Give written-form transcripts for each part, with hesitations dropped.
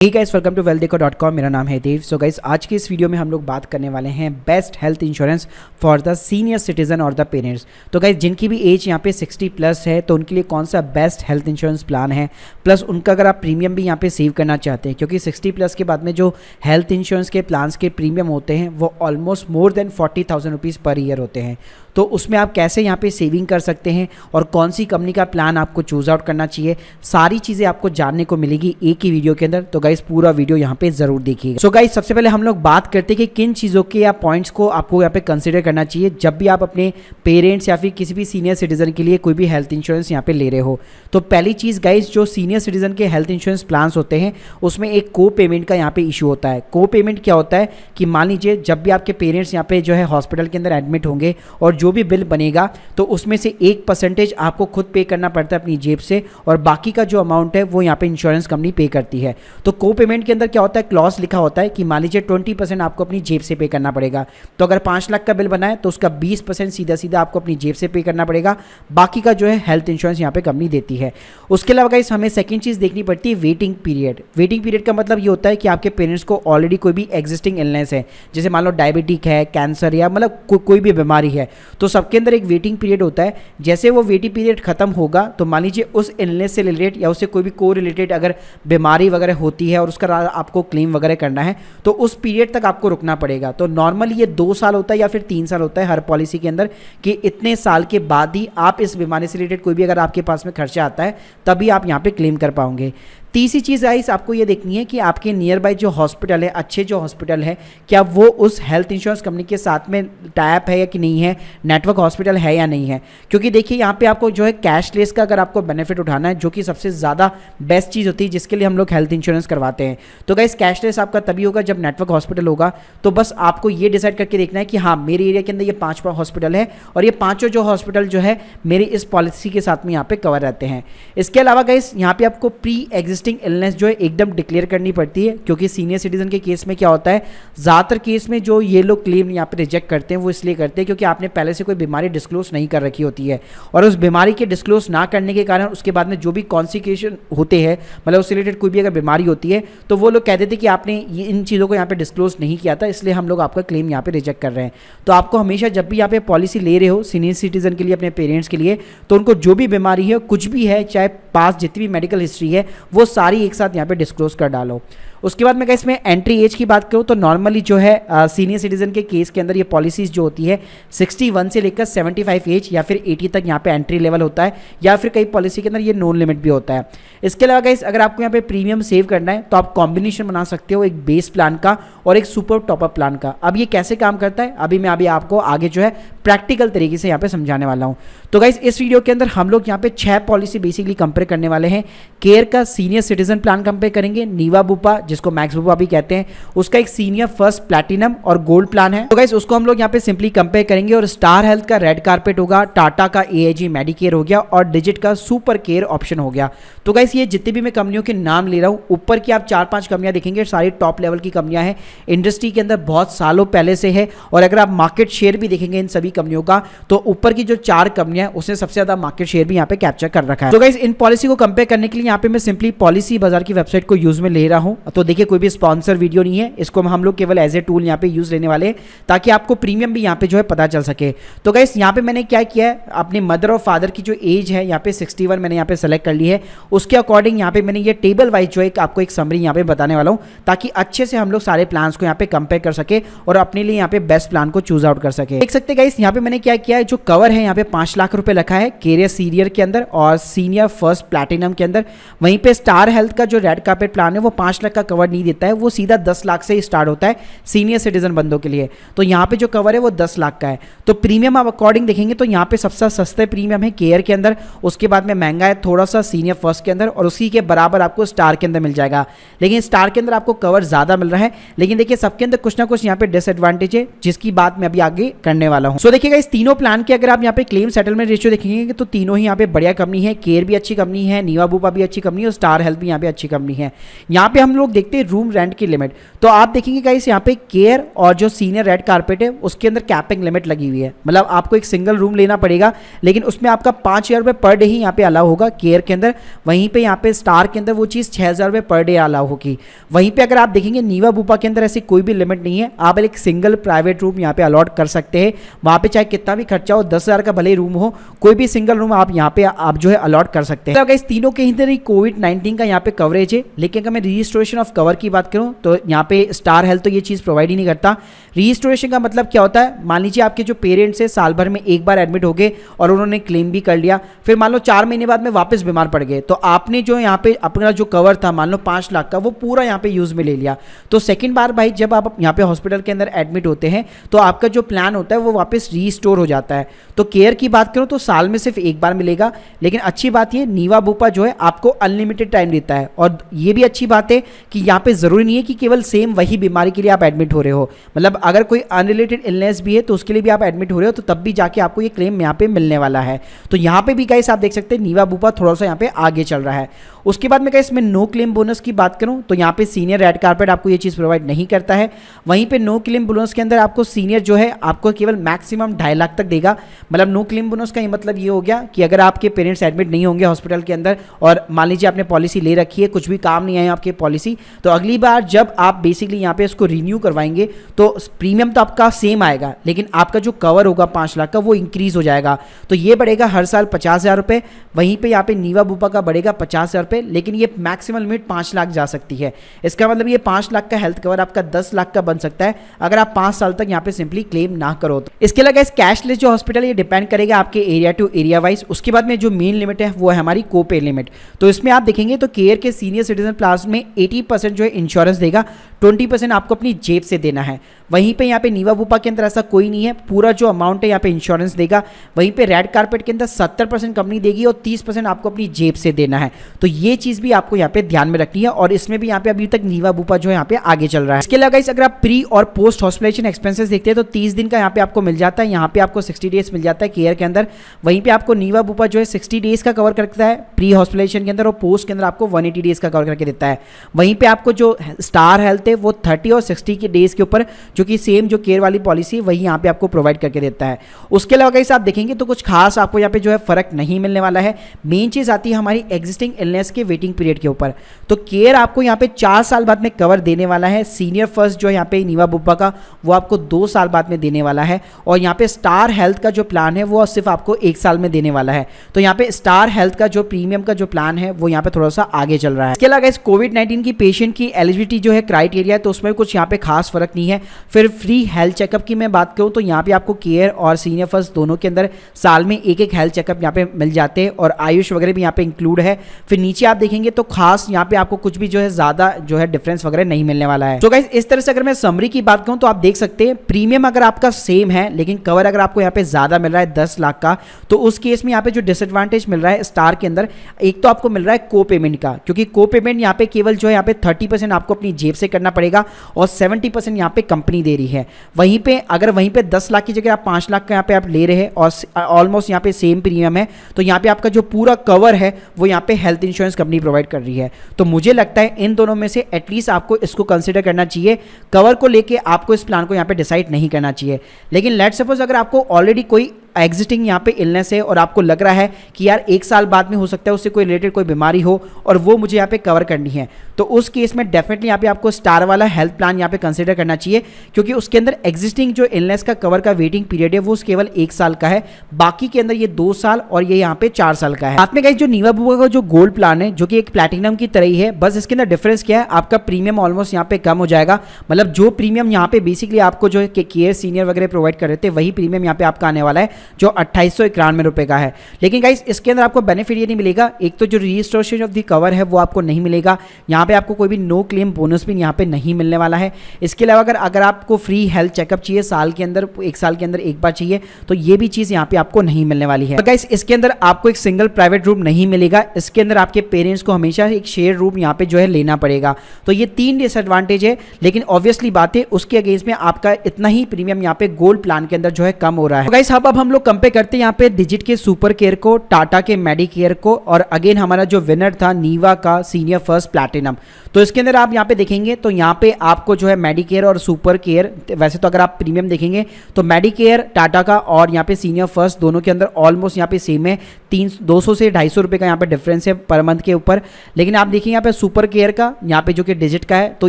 Hey guys, welcome to wealthdeco.com। मेरा नाम है देव। सो गाइस, आज के इस वीडियो में हम लोग बात करने वाले हैं best health insurance for the senior citizen और द पेरेंट्स। तो गाइस, जिनकी भी एज यहाँ पे 60 प्लस है तो उनके लिए कौन सा बेस्ट हेल्थ इंश्योरेंस प्लान है, प्लस उनका अगर आप प्रीमियम भी यहाँ पे सेव करना चाहते हैं, क्योंकि 60 प्लस के बाद में जो हेल्थ इंश्योरेंस के प्लान्स के प्रीमियम होते हैं वो almost more than 40,000 rupees per year होते हैं। तो उसमें आप कैसे यहाँ पे सेविंग कर सकते हैं और कौन सी कंपनी का प्लान आपको चूज़ आउट करना चाहिए, सारी चीज़ें आपको जानने को मिलेगी एक ही वीडियो के अंदर। तो गाइस, पूरा वीडियो यहाँ पे जरूर देखिएगा। सो गाइस, सबसे पहले हम लोग बात करते हैं कि किन चीज़ों के या पॉइंट्स को आपको यहाँ पे कंसिडर करना चाहिए जब भी आप अपने पेरेंट्स या फिर किसी भी सीनियर सिटीजन के लिए कोई भी हेल्थ इंश्योरेंस यहाँ पे ले रहे हो। तो पहली चीज़ गाइस, जो सीनियर सिटीजन के हेल्थ इंश्योरेंस प्लान्स होते हैं उसमें एक को पेमेंट का यहाँ पे इशू होता है। को पेमेंट क्या होता है कि मान लीजिए जब भी आपके पेरेंट्स यहाँ पे जो है हॉस्पिटल के अंदर एडमिट होंगे और जो भी बिल बनेगा तो उसमें से 1% आपको खुद पे करना पड़ता है अपनी जेब से, और बाकी का जो अमाउंट है वो यहाँ पे इंश्योरेंस कंपनी पे करती है। तो को पेमेंट के अंदर क्या होता है, क्लॉज लिखा होता है कि मान लीजिए 20% आपको अपनी जेब से पे करना पड़ेगा। तो अगर 5 लाख का बिल बना है तो उसका 20% सीधा सीधा आपको अपनी जेब से पे करना पड़ेगा, बाकी का जो है हेल्थ इंश्योरेंस यहाँ पे कंपनी देती है। उसके अलावा गाइस, हमें सेकंड चीज़ देखनी पड़ती है वेटिंग पीरियड। वेटिंग पीरियड का मतलब ये होता है कि आपके पेरेंट्स को ऑलरेडी कोई भी एग्जिस्टिंग इलनेस है, जैसे मान लो डायबिटिक है, कैंसर या मतलब कोई भी बीमारी है, तो सबके अंदर एक वेटिंग पीरियड होता है। जैसे वो वेटिंग पीरियड खत्म होगा तो मान लीजिए उस इलनेस से रिलेटेड या उससे कोई भी को रिलेटेड अगर बीमारी वगैरह होती है और उसका आपको क्लेम वगैरह करना है तो उस पीरियड तक आपको रुकना पड़ेगा। तो नॉर्मली ये 2 साल होता है या फिर 3 साल होता है हर पॉलिसी के अंदर, कि इतने साल के बाद ही आप इस बीमारी से रिलेटेड कोई भी अगर आपके पास में खर्चा आता है तभी आप यहाँ पे क्लेम कर पाओगे। तीसरी चीज़ गाइस, आपको ये देखनी है कि आपके नियर बाय जो हॉस्पिटल है, अच्छे जो हॉस्पिटल है, क्या वो उस हेल्थ इंश्योरेंस कंपनी के साथ में टाइप है या कि नहीं है, नेटवर्क हॉस्पिटल है या नहीं है। क्योंकि देखिए यहाँ पे आपको जो है कैशलेस का अगर आपको बेनिफिट उठाना है, जो कि सबसे ज़्यादा बेस्ट चीज़ होती है जिसके लिए हम लोग हेल्थ इंश्योरेंस करवाते हैं, तो गाइस कैशलेस आपका तभी होगा जब नेटवर्क हॉस्पिटल होगा। तो बस आपको ये डिसाइड करके देखना है कि हाँ, मेरे एरिया के अंदर ये 5 हॉस्पिटल है और ये 5 जो हॉस्पिटल जो है मेरी इस पॉलिसी के साथ में यहाँ पे कवर रहते हैं। इसके अलावा गाइस, यहाँ पे आपको प्री एग्जिस्टिंग इलनेस जो है एकदम डिक्लेयर करनी पड़ती है, क्योंकि सीनियर सिटीजन के केस में क्या होता है, ज़्यादातर केस में जो ये लोग क्लेम यहाँ पे रिजेक्ट करते हैं वो इसलिए करते हैं क्योंकि आपने पहले से कोई बीमारी डिस्क्लोज नहीं कर रखी होती है, और उस बीमारी के डिस्क्लोज ना करने के कारण उसके बाद में जो भी कॉन्सिक्वेशन होते हैं, मतलब उससे रिलेटेड कोई भी अगर बीमारी होती है तो वो लोग कह देते कि आपने ये इन चीज़ों को यहाँ पे डिस्क्लोज नहीं किया था, इसलिए हम लोग आपका क्लेम यहाँ पे रिजेक्ट कर रहे हैं। तो आपको हमेशा जब भी यहाँ पे पॉलिसी ले रहे हो सीनियर सिटीजन के लिए, अपने पेरेंट्स के लिए, तो उनको जो भी बीमारी है, कुछ भी है, चाहे पास जितनी भी मेडिकल हिस्ट्री है, वो सारी एक साथ यहाँ पे डिस्क्लोज कर डालो। उसके बाद मैं इसमें एंट्री एज की बात करूँ तो नॉर्मली जो है सीनियर सिटीजन के केस के अंदर ये पॉलिसीज जो होती है 61 से लेकर 75 एज या फिर 80 तक यहाँ पे एंट्री लेवल होता है, या फिर कई पॉलिसी के अंदर ये नॉन लिमिट भी होता है। इसके अलावा गाइस, अगर आपको यहाँ पे प्रीमियम सेव करना है तो आप कॉम्बिनेशन बना सकते हो एक बेस प्लान का और एक सुपर टॉपअप प्लान का। अब ये कैसे काम करता है मैं आपको आगे जो है प्रैक्टिकल तरीके से यहाँ पे समझाने वाला हूँ। तो गाइस, इस वीडियो के अंदर हम लोग यहाँ पे 6 पॉलिसी बेसिकली कंपेयर करने वाले हैं। केयर का सीनियर सिटीजन प्लान कंपेयर करेंगे, नीवा बुपा जिसको मैक्स बुपा भी कहते हैं, उसका एक सीनियर फर्स्ट प्लैटिनम और गोल्ड प्लान है। तो गाइस, उसको हम लोग यहाँ पे सिंपली कंपेयर करेंगे। और स्टार हेल्थ का रेड कारपेट होगा, टाटा का AIG मेडिकेयर हो गया और डिजिट का सुपर केयर ऑप्शन हो गया। तो गाइस, ये जितने भी मैं कंपनियों के नाम ले रहा हूँ, ऊपर की आप 4-5 कंपनियां देखेंगे, सारी टॉप लेवल की कंपनियां हैं, इंडस्ट्री के अंदर बहुत सालों पहले से है। और अगर आप मार्केट शेयर भी देखेंगे इन सभी कंपनियों का, तो ऊपर की जो 4 कंपनियां हैं उसने सबसे ज्यादा मार्केट शेयर भी यहाँ पे कैप्चर कर रखा है। तो गाइस, इन पॉलिसी को कंपेयर करने के लिए यहाँ पे मैं सिंपली पॉलिसी बाजार की वेबसाइट को यूज में ले रहा हूँ। तो देखिए, कोई भी स्पॉन्सर वीडियो नहीं है, इसको हम लोग केवल एज ए टूल यहाँ पे यूज लेने वाले हैं ताकि आपको प्रीमियम भी यहाँ पे जो है पता चल सके। तो गाइस, यहाँ पे मैंने क्या किया है, अपने मदर और फादर की जो एज है यहाँ पे 61 मैंने यहाँ पे सेलेक्ट कर ली है। उसके अकॉर्डिंग यहाँ पे मैंने ये टेबल वाइज जो है आपको एक समरी यहाँ पे बताने वाला हूँ, ताकि अच्छे से हम लोग सारे प्लान्स को यहाँ पे कंपेयर कर सके और अपने लिए यहाँ पे बेस्ट प्लान को चूज आउट कर सके। देख सकते गाइस, यहाँ पे मैंने क्या किया है, जो कवर है यहाँ पे 5 लाख रुपए रखा है कैरियर सीनियर के अंदर और सीनियर फर्स्ट प्लैटिनम के अंदर। वहीं पे स्टार हेल्थ का जो रेड कार्पेट प्लान है वो 5 लाख का कवर नहीं देता है, वो सीधा 10 लाख से ही स्टार्ट होता है सीनियर सिटीजन बंदों के लिए। तो यहाँ पे जो कवर है वो 10 लाख का है। तो प्रीमियम आप अकॉर्डिंग देखेंगे तो यहाँ पे सबसे सस्ते प्रीमियम है केयर के अंदर, उसके बाद में महंगा है थोड़ा सा सीनियर फर्स्ट के अंदर, और उसी के बराबर आपको स्टार के अंदर मिल जाएगा। लेकिन स्टार के अंदर आपको कवर ज्यादा मिल रहा है, लेकिन देखिए सबके अंदर कुछ ना कुछ यहाँ पे डिसएडवांटेज है, जिसकी बात मैं अभी आगे करने वाला हूँ। सो देखिएगा, इस तीनों प्लान के अगर आप यहाँ पे क्लेम सेटलमेंट रेशियो देखेंगे तो तीनों ही यहाँ पे बढ़िया कंपनी है। केयर भी अच्छी कंपनी है, नीवा बुपा भी अच्छी कंपनी है और स्टार हेल्थ भी यहाँ पे अच्छी कंपनी है। यहाँ पे हम लोग देखते हैं रूम रेंट की लिमिट। तो आप देखेंगे गाइस यहाँ पे केयर और जो सीनियर रेड कारपेट है उसके अंदर कैपिंग लिमिट लगी हुई है, मतलब आपको एक सिंगल रूम लेना पड़ेगा, लेकिन उसमें आपका 5,000 रुपये पर डे ही यहाँ पे अलाउ होगा केयर के अंदर। वहीं पे यहाँ पे स्टार के अंदर वो चीज़ 6,000 रुपये पर डे अलाउ होगी। वहीं पे अगर आप देखेंगे नीवा बुपा के अंदर ऐसी कोई भी लिमिट नहीं है, आप एक सिंगल प्राइवेट रूम यहाँ पे अलॉट कर सकते हैं। वहाँ पे चाहे कितना भी खर्चा हो, 10,000 का भले रूम हो, कोई भी सिंगल रूम आप यहाँ पे आप जो है अलॉट कर सकते हैं। तो गाइस तीनों के अंदर ही कोविड-19 का यहाँ पे कवरेज है, लेकिन अगर मैं रीस्टोरेशन ऑफ कवर की बात करूँ तो यहाँ पे स्टार हेल्थ तो ये चीज़ प्रोवाइड ही नहीं करता। रीस्टोरेशन का मतलब क्या होता है, मान लीजिए आपके जो पेरेंट्स है साल भर में एक बार एडमिट हो गए और उन्होंने क्लेम भी कर लिया, फिर मान लो 4 महीने बाद में वापस बीमार पड़ गए, तो आपने जो यहाँ पे अपना जो कवर था मान लो 5 लाख का, वो पूरा यहाँ पे यूज़ में ले लिया। तो सेकंड बार भाई जब आप यहाँ पे हॉस्पिटल के अंदर एडमिट होते हैं तो आपका जो प्लान होता है वो वापस रीस्टोर हो जाता है। तो केयर की बात करूँ तो साल में सिर्फ एक बार मिलेगा, लेकिन अच्छी बात ये नीवा बुपा जो है आपको अनलिमिटेड टाइम देता है। और ये भी अच्छी बात है कि यहाँ पे ज़रूरी नहीं है कि केवल सेम वही बीमारी के लिए आप एडमिट हो रहे हो, मतलब अगर कोई अनरिलेटेड इलनेस भी है तो उसके लिए भी आप एडमिट हो रहे हो तो तब भी जाके आपको ये क्लेम यहाँ पे मिलने वाला है। तो यहाँ पे भी गाइस आप देख सकते हैं नीवा बुपा थोड़ा सा यहाँ पे आगे चल रहा है। उसके बाद में गाइस मैं नो क्लेम बोनस की बात करूँ तो यहाँ पे सीनियर रेड कारपेट आपको ये चीज़ प्रोवाइड नहीं करता है। वहीं पे नो क्लेम बोनस के अंदर आपको सीनियर जो है आपको केवल मैक्सिमम 2.5 लाख तक देगा। मतलब नो क्लेम बोनस का ये मतलब ये हो गया कि अगर आपके पेरेंट्स एडमिट नहीं होंगे हॉस्पिटल के अंदर और मान लीजिए आपने पॉलिसी ले रखी है, कुछ भी काम नहीं आया आपकी पॉलिसी, तो अगली बार जब आप बेसिकली यहाँ पे इसको रिन्यू करवाएंगे तो प्रीमियम तो आपका सेम आएगा, लेकिन आपका जो कवर होगा 5 लाख का वो इंक्रीज हो जाएगा। तो ये बढ़ेगा हर साल 50,000 रुपये। वहीं पे यहाँ पे नीवा बुपा का बढ़ेगा 50,000 रुपये, लेकिन ये मैक्सिमम लिमिट 5 लाख जा सकती है। इसका मतलब ये 5 लाख का हेल्थ कवर आपका 10 लाख का बन सकता है अगर आप 5 साल तक यहाँ पे सिंपली क्लेम ना करो तो। इसके अलावा इस कैशलेस जो हॉस्पिटल ये डिपेंड करेगा आपके एरिया टू एरिया वाइज। उसके बाद में जो मेन लिमिट है वो है हमारी कोपे लिमिट। तो इसमें आप देखेंगे तो केयर के सीनियर सिटीजन प्लान में 80% जो है इंश्योरेंस देगा, 20% आपको अपनी जेब से देना है। वहीं पे यहाँ पे नीवा बुपा के अंदर ऐसा कोई नहीं है, पूरा जो अमाउंट है यहाँ पे इंश्योरेंस देगा। वहीं पे रेड कारपेट के अंदर 70% कंपनी देगी और 30% आपको अपनी जेब से देना है। तो ये चीज़ भी आपको यहाँ पे ध्यान में रखनी है और इसमें भी यहाँ पे अभी तक नीवा बुपा जो है यहाँ पे आगे चल रहा है। इसके अलावा अगर आप प्री और पोस्ट हॉस्पिटलाइजेशन एक्सपेंसेस देखते हैं तो 30 दिन का यहाँ पे आपको मिल जाता है, यहाँ पे आपको 60 डेज मिल जाता है केयर के अंदर। वहीं पे आपको नीवा बुपा जो है 60 डेज का कवर करता है प्री हॉस्पिटलाइजेशन के अंदर और पोस्ट के अंदर आपको 180 डेज का कवर करके देता है। वहीं पे आपको जो स्टार हेल्थ है वो 30 और 60 के डेज के ऊपर जो कि सेम जो केयर वाली पॉलिसी है वही यहाँ पे आपको प्रोवाइड करके देता है। उसके अलावा गाइस आप देखेंगे तो कुछ खास आपको यहाँ पे जो है फर्क नहीं मिलने वाला है। मेन चीज़ आती है हमारी एग्जिस्टिंग इलनेस के वेटिंग पीरियड के ऊपर। तो केयर आपको यहाँ पे 4 साल बाद में कवर देने वाला है। सीनियर फर्स्ट जो यहाँ पे नीवा बुपा का वो आपको 2 साल बाद में देने वाला है और यहाँ पे स्टार हेल्थ का जो प्लान है वो सिर्फ आपको 1 साल में देने वाला है। तो यहाँ पे स्टार हेल्थ का जो प्रीमियम का जो प्लान है वो यहाँ पे थोड़ा सा आगे चल रहा है। इसके अलावा इस कोविड-19 की पेशेंट की एलिजिबिलिटी जो है क्राइटेरिया है तो उसमें कुछ यहाँ पे खास फर्क नहीं है। फिर फ्री हेल्थ चेकअप की मैं बात करूँ तो यहाँ पे आपको केयर और सीनियर फर्स्ट दोनों के अंदर साल में एक हेल्थ चेकअप यहाँ पे मिल जाते हैं और आयुष वगैरह भी यहाँ पे इंक्लूड है। फिर नीचे आप देखेंगे तो खास यहाँ पे आपको कुछ भी जो है ज्यादा जो है डिफरेंस वगैरह नहीं मिलने वाला है। तो गाइस इस तरह से अगर मैं समरी की बात करूँ तो आप देख सकते हैं प्रीमियम अगर आपका सेम है लेकिन कवर अगर आपको यहाँ पे ज्यादा मिल रहा है 10 लाख का, तो उस केस में यहाँ पे जो डिसएडवांटेज मिल रहा है स्टार के अंदर, एक तो आपको मिल रहा है को पेमेंट का, क्योंकि को पेमेंट यहाँ पे केवल जो है यहाँ पे 30% आपको अपनी जेब से करना पड़ेगा और 70% यहाँ पे कंपनी दे रही है। वहीं पे अगर वहीं पे 10 लाख की जगह आप 5 लाख का यहाँ पे आप ले रहे हैं और ऑलमोस्ट यहाँ पे सेम प्रीमियम है, तो यहाँ पे आपका जो पूरा कवर है वो यहाँ पे हेल्थ इंश्योरेंस कंपनी प्रोवाइड कर रही है। तो मुझे लगता है इन दोनों में से एटलीस्ट आपको इसको कंसिडर करना चाहिए। कवर को लेके आपको इस प्लान को यहाँ पे डिसाइड नहीं करना चाहिए। लेकिन लेट्स सपोज अगर आपको ऑलरेडी कोई एग्जिस्टिंग यहाँ पे इलनेस है और आपको लग रहा है कि यार 1 साल बाद में हो सकता है उससे कोई रिलेटेड कोई बीमारी हो और वो मुझे यहाँ पे कवर करनी है, तो उस केस में डेफिनेटली यहाँ पे आपको स्टार वाला हेल्थ प्लान यहाँ पे कंसीडर करना चाहिए, क्योंकि उसके अंदर एग्जिस्टिंग जो इलनेस का कवर का वेटिंग पीरियड है वो केवल 1 साल का है, बाकी के अंदर ये 2 साल और ये यहाँ पे 4 साल का है। साथ में गाइस जो नीवा बुपा का जो गोल्ड प्लान है जो कि एक प्लैटिनम की तरह ही है, बस इसके अंदर डिफरेंस क्या है, आपका प्रीमियम ऑलमोस्ट यहाँ पे कम हो जाएगा। मतलब जो प्रीमियम यहाँ पे बेसिकली आपको जो केयर सीनियर वगैरह प्रोवाइड कर रहे थे वही प्रीमियम यहाँ पे आपका आने वाला है जो 2891 रुपए का है। लेकिन गाइस इसके अंदर आपको बेनिफिट ये नहीं मिलेगा, एक तो जो रजिस्ट्रेशन ऑफ द कवर है वो आपको नहीं मिलेगा, यहाँ पे आपको कोई भी नो क्लेम बोनस भी यहाँ पे नहीं मिलने वाला है। इसके अलावा अगर आपको फ्री हेल्थ चेकअप चाहिए साल के अंदर, 1 साल के अंदर एक बार चाहिए, तो ये भी चीज़ यहाँ पे आपको नहीं मिलने वाली है। तो गाइस इसके अंदर आपको एक सिंगल प्राइवेट रूम नहीं मिलेगा, इसके अंदर आपके पेरेंट्स को हमेशा एक शेयर रूम यहाँ पे जो है लेना पड़ेगा। तो ये 3 डिसएडवांटेज है, लेकिन ऑब्वियसली बात है उसके अगेंस्ट में आपका इतना ही प्रीमियम यहाँ पे गोल्ड प्लान के अंदर जो है कम हो रहा है। तो गाइस अब हम हम लोग कंपेयर करते हैं यहाँ पे डिजिट के सुपर केयर को, टाटा के मेडिकेयर को, और अगेन हमारा जो विनर था नीवा का सीनियर फर्स्ट प्लैटिनम। तो इसके अंदर आप यहाँ पे देखेंगे तो यहाँ पे आपको जो है मेडिकेयर और सुपर केयर, वैसे तो अगर आप प्रीमियम देखेंगे तो मेडिकेयर टाटा का और यहाँ पे सीनियर फर्स्ट दोनों के अंदर ऑलमोस्ट यहाँ पे सेम है, 200 से 250 रुपये का यहाँ पे डिफरेंस है पर मंथ के ऊपर। लेकिन आप देखिए यहाँ पे सुपर केयर का यहाँ पे जो कि डिजिट का है, तो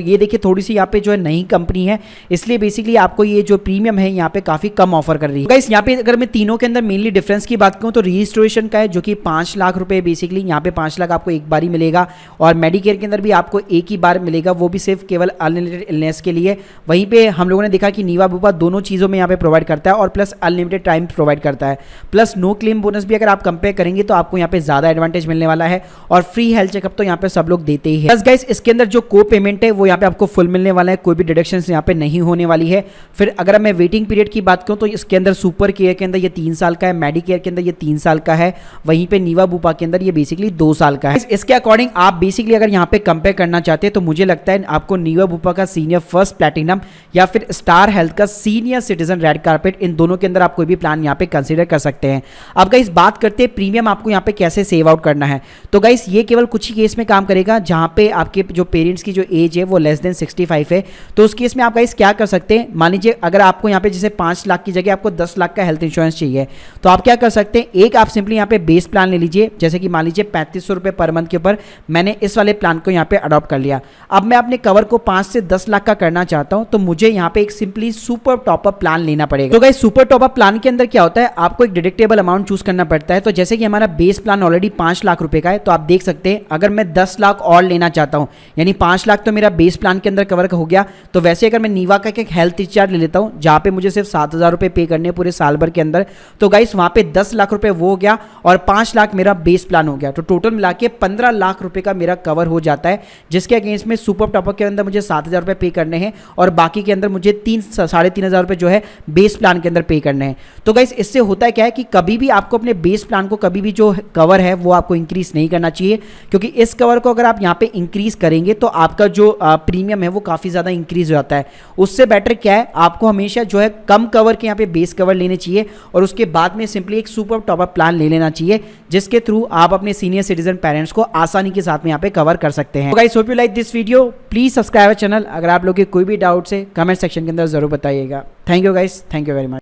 ये देखिए थोड़ी सी यहाँ पे जो है नई कंपनी है, इसलिए बेसिकली आपको ये जो प्रीमियम है यहाँ पे काफी कम ऑफर कर रही है। गाइस यहाँ पे अगर मैं तीनों के अंदर मेनली डिफरेंस की बात करूँ तो रजिस्ट्रेशन का है जो कि 5 लाख रुपए, बेसिकली यहाँ पे 5 लाख आपको एक बार ही मिलेगा, और मेडिकेयर के अंदर भी आपको एक ही बार मिलेगा, वो भी सिर्फ केवल अनलिमिटेड इलनेस के लिए। वहीं पे हम लोगों ने देखा कि नीवा बुपा दोनों चीज़ों में यहाँ पे प्रोवाइड करता है, और प्लस अनलिमिटेड टाइम प्रोवाइड करता है, प्लस नो क्लेम बोनस भी अगर आप कंपेयर करेंगे तो आपको यहाँ पे ज़्यादा एडवांटेज मिलने वाला है, और फ्री हेल्थ चेकअप तो यहाँ पे सब लोग देते ही है। प्लस गाइस इसके अंदर जो को पेमेंट है वो यहाँ पे आपको फुल मिलने वाला है, कोई भी डिडक्शंस यहाँ पे नहीं होने वाली है। फिर अगर मैं वेटिंग पीरियड की बात करूँ तो इसके अंदर सुपर केयर के अंदर ये 3 साल का है, मेडिकेयर के अंदर ये 3 साल का है, वहीं पे नीवा बुपा के अंदर ये बेसिकली 2 साल का है। इसके अकॉर्डिंग आप बेसिकली अगर यहाँ पे कंपेयर करना चाहते हैं तो मुझे लगता है आपको नीवा बुपा का सीनियर फर्स्ट प्लैटिनम या फिर स्टार हेल्थ का सीनियर सिटीजन रेड कारपेट, इन दोनों के अंदर आप कोई भी प्लान यहाँ पे कंसीडर कर सकते हैं। अब गाइस बात करते हैं प्रीमियम आपको यहाँ पे कैसे सेव आउट करना है। तो गाइस ये केवल कुछ ही केस में काम करेगा जहाँ पे आपके जो पेरेंट्स की जो एज है वो लेस देन 65 है। तो उस केस में आप गाइस क्या कर सकते हैं, मान लीजिए अगर आपको यहाँ पे जैसे 5 लाख की जगह आपको 10 लाख का हेल्थ इंश्योरेंस चाहिए, तो आप क्या कर सकते हैं, एक आप सिंपली यहाँ पे बेस प्लान ले लीजिए, जैसे कि मान लीजिए 3500 रुपये पर मंथ के ऊपर मैंने इस वाले प्लान को यहाँ पे अडॉप्ट कर लिया। अब मैं अपने कवर को 5 से 10 लाख का करना चाहता हूँ, तो मुझे यहाँ पे एक सिंपली सुपर टॉपअप प्लान लेना पड़ेगा। तो गाइस सुपर टॉपअप प्लान के अंदर क्या होता है, आपको एक डिडक्टेबल अमाउंट चूज करना पड़ता है। तो जैसे कि हमारा बेस प्लान ऑलरेडी 5 लाख रुपए का है, तो आप देख सकते हैं अगर मैं 10 लाख और लेना चाहता हूँ, यानी 5 लाख तो मेरा बेस प्लान के अंदर कवर हो गया, तो वैसे अगर मैं नीवा का एक हेल्थ रिचार्ज ले लेता हूँ जहाँ पे मुझे सिर्फ 7,000 रुपये पे करने पूरे साल भर के अंदर, तो गाइस वहाँ पे 10 लाख रुपए वो हो गया और 5 लाख मेरा बेस प्लान हो गया, तो टोटल मिला के 15 लाख रुपए का मेरा कवर हो जाता है, जिसके अगेंस्ट में सुपर टॉपअप के अंदर मुझे 7,000 रुपये पे करने हैं और बाकी के अंदर मुझे 3,500 रुपये जो है बेस प्लान के अंदर पे करने हैं। तो गाइस इससे होता है क्या है कि कभी भी आपको अपने बेस प्लान को कभी भी जो कवर है वो आपको इंक्रीज नहीं करना चाहिए, क्योंकि इस कवर को अगर आप यहाँ पे इंक्रीज करेंगे तो आपका जो प्रीमियम है वो काफ़ी ज़्यादा इंक्रीज हो जाता है। उससे बेटर क्या है, आपको हमेशा जो है कम कवर के यहाँ पे बेस कवर लेने चाहिए और उसके बाद में सिंपली एक सुपर टॉपअप प्लान ले लेना चाहिए, जिसके थ्रू आप अपने सीनियर सिटीजन पेरेंट्स को आसानी के साथ में यहाँ पे कवर कर सकते हैं। Guys hope you like this video, please subscribe channel. अगर आप लोग के कोई भी डाउट्स है कमेंट सेक्शन के अंदर जरूर बताइएगा। Thank you guys, thank you very much.